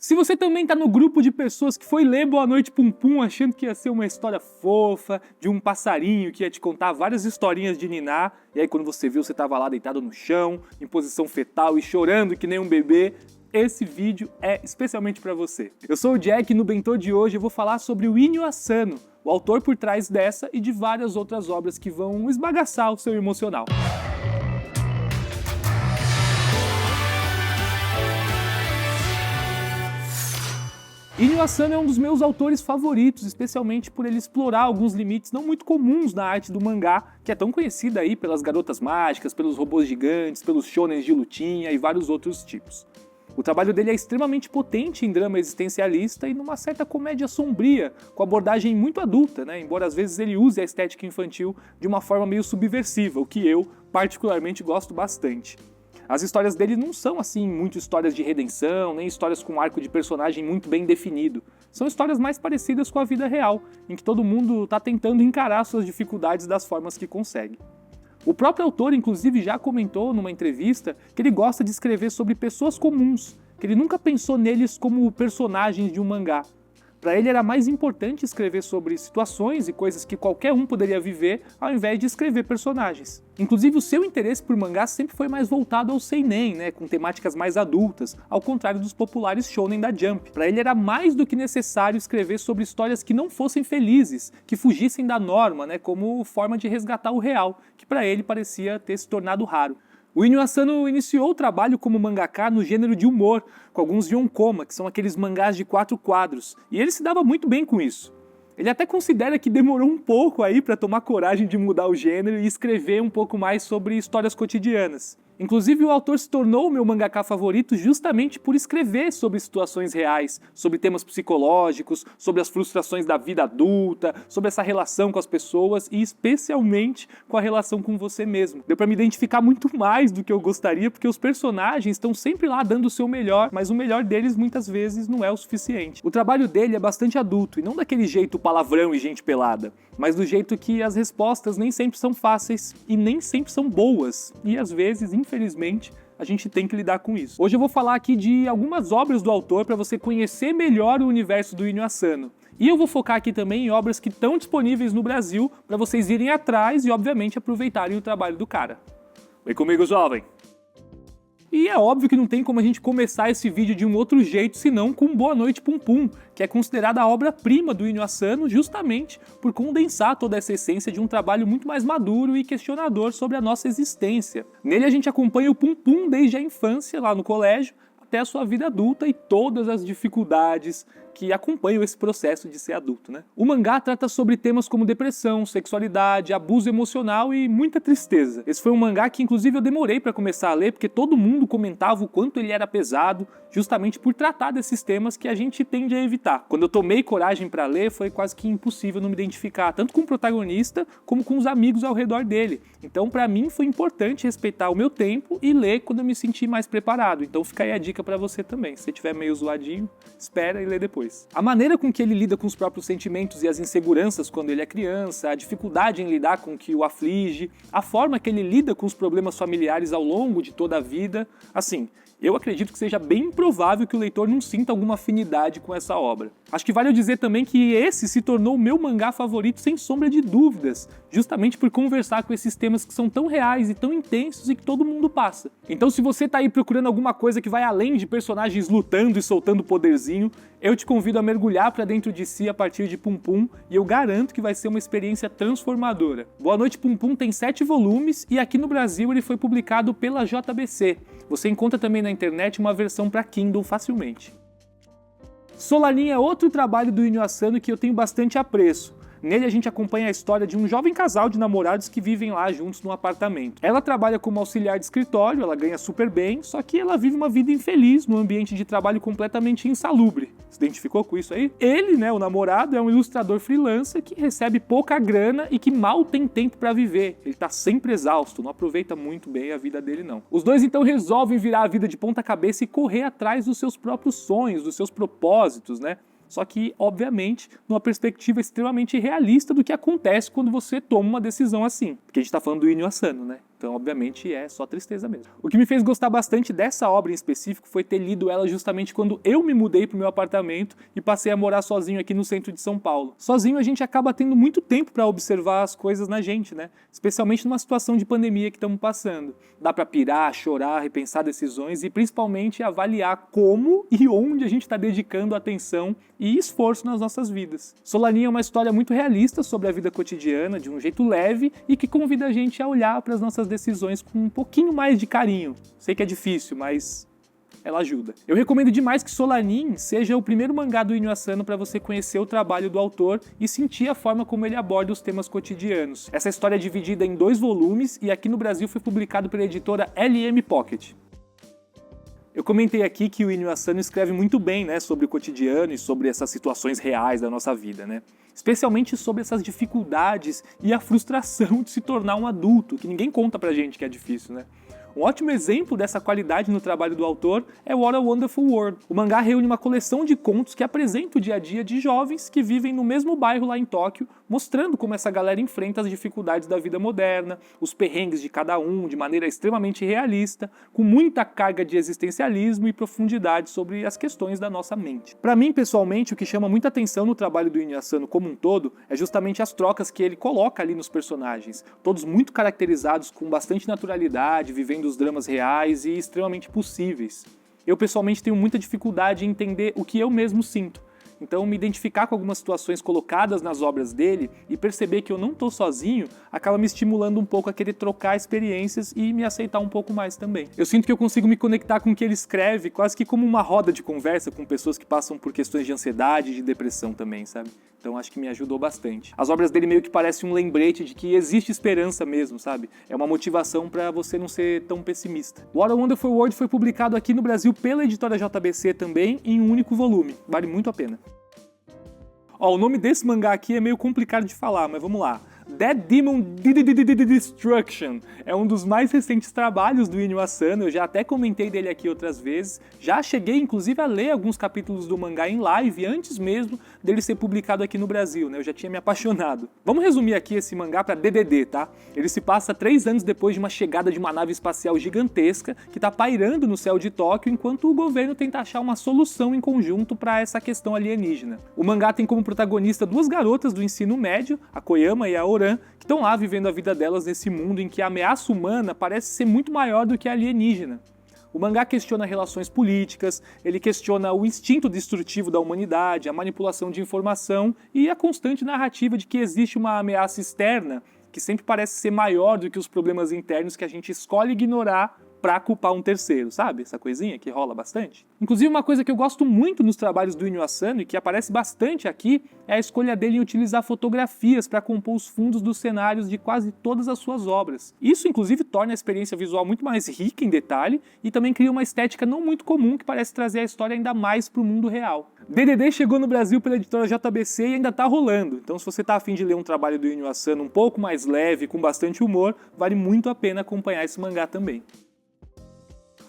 Se você também tá no grupo de pessoas que foi ler Boa Noite Pum Pum achando que ia ser uma história fofa, de um passarinho que ia te contar várias historinhas de niná, e aí quando você viu você tava lá deitado no chão, em posição fetal e chorando que nem um bebê, esse vídeo é especialmente pra você. Eu sou o Jack e no Bentô de hoje eu vou falar sobre o Inyo Asano, o autor por trás dessa e de várias outras obras que vão esbagaçar o seu emocional. Inyo Asano é um dos meus autores favoritos, especialmente por ele explorar alguns limites não muito comuns na arte do mangá, que é tão conhecida aí pelas garotas mágicas, pelos robôs gigantes, pelos shonens de lutinha e vários outros tipos. O trabalho dele é extremamente potente em drama existencialista e numa certa comédia sombria, com abordagem muito adulta, né? Embora às vezes ele use a estética infantil de uma forma meio subversiva, o que eu particularmente gosto bastante. As histórias dele não são, assim, muito histórias de redenção, nem histórias com um arco de personagem muito bem definido. São histórias mais parecidas com a vida real, em que todo mundo está tentando encarar suas dificuldades das formas que consegue. O próprio autor, inclusive, já comentou numa entrevista que ele gosta de escrever sobre pessoas comuns, que ele nunca pensou neles como personagens de um mangá. Para ele era mais importante escrever sobre situações e coisas que qualquer um poderia viver, ao invés de escrever personagens. Inclusive o seu interesse por mangá sempre foi mais voltado ao seinen, né, com temáticas mais adultas, ao contrário dos populares shonen da Jump. Para ele era mais do que necessário escrever sobre histórias que não fossem felizes, que fugissem da norma, né, como forma de resgatar o real, que para ele parecia ter se tornado raro. O Inyo Asano iniciou o trabalho como mangaka no gênero de humor, com alguns yonkoma, que são aqueles mangás de 4 quadros, e ele se dava muito bem com isso. Ele até considera que demorou um pouco aí para tomar coragem de mudar o gênero e escrever um pouco mais sobre histórias cotidianas. Inclusive o autor se tornou o meu mangaka favorito justamente por escrever sobre situações reais, sobre temas psicológicos, sobre as frustrações da vida adulta, sobre essa relação com as pessoas e especialmente com a relação com você mesmo. Deu pra me identificar muito mais do que eu gostaria porque os personagens estão sempre lá dando o seu melhor, mas o melhor deles muitas vezes não é o suficiente. O trabalho dele é bastante adulto e não daquele jeito palavrão e gente pelada, mas do jeito que as respostas nem sempre são fáceis e nem sempre são boas e às vezes, infelizmente, a gente tem que lidar com isso. Hoje eu vou falar aqui de algumas obras do autor para você conhecer melhor o universo do Inyo Asano. E eu vou focar aqui também em obras que estão disponíveis no Brasil para vocês irem atrás e, obviamente, aproveitarem o trabalho do cara. Vem comigo, jovem! E é óbvio que não tem como a gente começar esse vídeo de um outro jeito senão com Boa Noite Pum Pum, que é considerada a obra-prima do Inyo Asano justamente por condensar toda essa essência de um trabalho muito mais maduro e questionador sobre a nossa existência. Nele a gente acompanha o Pum Pum desde a infância, lá no colégio, até a sua vida adulta e todas as dificuldades que acompanham esse processo de ser adulto, né? O mangá trata sobre temas como depressão, sexualidade, abuso emocional e muita tristeza. Esse foi um mangá que inclusive eu demorei para começar a ler porque todo mundo comentava o quanto ele era pesado, justamente por tratar desses temas que a gente tende a evitar. Quando eu tomei coragem para ler, foi quase que impossível não me identificar, tanto com o protagonista como com os amigos ao redor dele. Então, para mim, foi importante respeitar o meu tempo e ler quando eu me senti mais preparado. Então fica aí a dica para você também. Se você estiver meio zoadinho, espera e lê depois. A maneira com que ele lida com os próprios sentimentos e as inseguranças quando ele é criança, a dificuldade em lidar com o que o aflige, a forma que ele lida com os problemas familiares ao longo de toda a vida, assim, eu acredito que seja bem improvável que o leitor não sinta alguma afinidade com essa obra. Acho que vale eu dizer também que esse se tornou o meu mangá favorito sem sombra de dúvidas, justamente por conversar com esses temas que são tão reais e tão intensos e que todo mundo passa. Então se você tá aí procurando alguma coisa que vai além de personagens lutando e soltando poderzinho, eu te convido a mergulhar pra dentro de si a partir de Pum Pum e eu garanto que vai ser uma experiência transformadora. Boa Noite Pum Pum tem 7 volumes e aqui no Brasil ele foi publicado pela JBC. Você encontra também na internet uma versão para Kindle facilmente. Solanin é outro trabalho do Inyo Asano que eu tenho bastante apreço. Nele a gente acompanha a história de um jovem casal de namorados que vivem lá juntos num apartamento. Ela trabalha como auxiliar de escritório, ela ganha super bem, só que ela vive uma vida infeliz num ambiente de trabalho completamente insalubre. Se identificou com isso aí? Ele, né, o namorado, é um ilustrador freelancer que recebe pouca grana e que mal tem tempo pra viver. Ele tá sempre exausto, não aproveita muito bem a vida dele não. Os dois então resolvem virar a vida de ponta cabeça e correr atrás dos seus próprios sonhos, dos seus propósitos, né? Só que, obviamente, numa perspectiva extremamente realista do que acontece quando você toma uma decisão assim. Porque a gente tá falando do Inyo Asano, né? Então, obviamente, é só tristeza mesmo. O que me fez gostar bastante dessa obra em específico foi ter lido ela justamente quando eu me mudei pro meu apartamento e passei a morar sozinho aqui no centro de São Paulo. Sozinho a gente acaba tendo muito tempo para observar as coisas na gente, né? Especialmente numa situação de pandemia que estamos passando. Dá para pirar, chorar, repensar decisões e principalmente avaliar como e onde a gente está dedicando atenção e esforço nas nossas vidas. Solanin é uma história muito realista sobre a vida cotidiana, de um jeito leve e que convida a gente a olhar para as nossas decisões com um pouquinho mais de carinho. Sei que é difícil, mas ela ajuda. Eu recomendo demais que Solanin seja o primeiro mangá do Inyo Asano para você conhecer o trabalho do autor e sentir a forma como ele aborda os temas cotidianos. Essa história é dividida em 2 volumes e aqui no Brasil foi publicado pela editora LM Pocket. Eu comentei aqui que o Inyo Asano escreve muito bem, né, sobre o cotidiano e sobre essas situações reais da nossa vida, né? Especialmente sobre essas dificuldades e a frustração de se tornar um adulto, que ninguém conta pra gente que é difícil, né? Um ótimo exemplo dessa qualidade no trabalho do autor é What a Wonderful World. O mangá reúne uma coleção de contos que apresenta o dia a dia de jovens que vivem no mesmo bairro lá em Tóquio, mostrando como essa galera enfrenta as dificuldades da vida moderna, os perrengues de cada um de maneira extremamente realista, com muita carga de existencialismo e profundidade sobre as questões da nossa mente. Para mim, pessoalmente, o que chama muita atenção no trabalho do Inyo Asano como um todo é justamente as trocas que ele coloca ali nos personagens, todos muito caracterizados com bastante naturalidade, vivendo os dramas reais e extremamente possíveis. Eu pessoalmente tenho muita dificuldade em entender o que eu mesmo sinto. Então, me identificar com algumas situações colocadas nas obras dele e perceber que eu não estou sozinho acaba me estimulando um pouco a querer trocar experiências e me aceitar um pouco mais também. Eu sinto que eu consigo me conectar com o que ele escreve quase que como uma roda de conversa com pessoas que passam por questões de ansiedade e de depressão também, sabe? Então acho que me ajudou bastante. As obras dele meio que parecem um lembrete de que existe esperança mesmo, sabe? É uma motivação para você não ser tão pessimista. What a Wonderful World foi publicado aqui no Brasil pela editora JBC também em um único volume. Vale muito a pena. Ó, o nome desse mangá aqui é meio complicado de falar, mas vamos lá. Dead Demon Destruction é um dos mais recentes trabalhos do Inyo Asano, eu já até comentei dele aqui outras vezes, já cheguei inclusive a ler alguns capítulos do mangá em live antes mesmo dele ser publicado aqui no Brasil, né? Eu já tinha me apaixonado. Vamos resumir aqui esse mangá para DDD, tá? Ele se passa 3 anos depois de uma chegada de uma nave espacial gigantesca que tá pairando no céu de Tóquio enquanto o governo tenta achar uma solução em conjunto para essa questão alienígena. O mangá tem como protagonista 2 garotas do ensino médio, a Koyama e a Oran, que estão lá vivendo a vida delas nesse mundo em que a ameaça humana parece ser muito maior do que a alienígena. O mangá questiona relações políticas, ele questiona o instinto destrutivo da humanidade, a manipulação de informação e a constante narrativa de que existe uma ameaça externa que sempre parece ser maior do que os problemas internos que a gente escolhe ignorar pra culpar um terceiro, sabe? Essa coisinha que rola bastante. Inclusive, uma coisa que eu gosto muito nos trabalhos do Inyo Asano e que aparece bastante aqui é a escolha dele em utilizar fotografias para compor os fundos dos cenários de quase todas as suas obras. Isso, inclusive, torna a experiência visual muito mais rica em detalhe e também cria uma estética não muito comum que parece trazer a história ainda mais pro mundo real. DDD chegou no Brasil pela editora JBC e ainda tá rolando, então se você tá afim de ler um trabalho do Inyo Asano um pouco mais leve, com bastante humor, vale muito a pena acompanhar esse mangá também.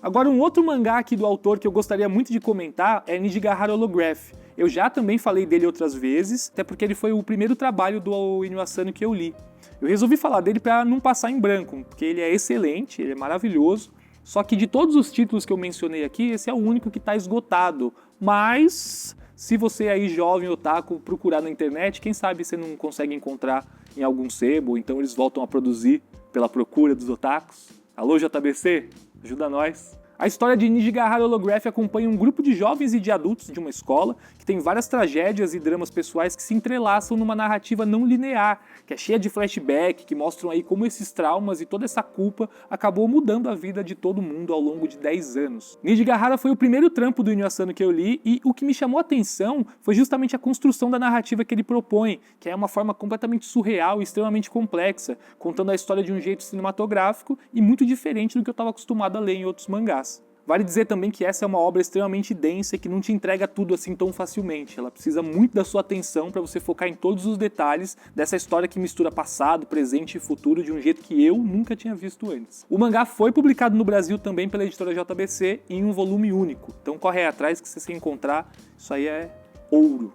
Agora, um outro mangá aqui do autor que eu gostaria muito de comentar é Nijigahara Holograph. Eu já também falei dele outras vezes, até porque ele foi o primeiro trabalho do Inyo Asano que eu li. Eu resolvi falar dele para não passar em branco, porque ele é excelente, ele é maravilhoso, só que de todos os títulos que eu mencionei aqui, esse é o único que está esgotado. Mas, se você aí jovem otaku procurar na internet, quem sabe você não consegue encontrar em algum sebo, ou então eles voltam a produzir pela procura dos otakus. Alô, JBC? Ajuda nós. A história de Nijigahara Holograph acompanha um grupo de jovens e de adultos de uma escola que tem várias tragédias e dramas pessoais que se entrelaçam numa narrativa não linear, que é cheia de flashback, que mostram aí como esses traumas e toda essa culpa acabou mudando a vida de todo mundo ao longo de 10 anos. Nijigahara foi o primeiro trampo do Inyo Asano que eu li e o que me chamou a atenção foi justamente a construção da narrativa que ele propõe, que é uma forma completamente surreal e extremamente complexa, contando a história de um jeito cinematográfico e muito diferente do que eu estava acostumado a ler em outros mangás. Vale dizer também que essa é uma obra extremamente densa e que não te entrega tudo assim tão facilmente. Ela precisa muito da sua atenção para você focar em todos os detalhes dessa história que mistura passado, presente e futuro de um jeito que eu nunca tinha visto antes. O mangá foi publicado no Brasil também pela editora JBC em um volume único. Então corre aí atrás que se você encontrar, isso aí é ouro.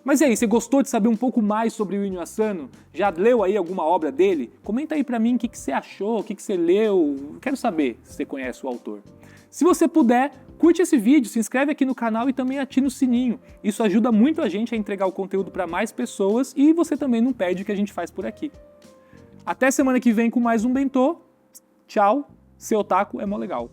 Mas e aí, você gostou de saber um pouco mais sobre o Inyo Asano? Já leu aí alguma obra dele? Comenta aí pra mim o que você achou, o que você leu. Quero saber se você conhece o autor. Se você puder, curte esse vídeo, se inscreve aqui no canal e também ativa o sininho. Isso ajuda muito a gente a entregar o conteúdo para mais pessoas e você também não perde o que a gente faz por aqui. Até semana que vem com mais um Bentô. Tchau, seu otaku é mó legal.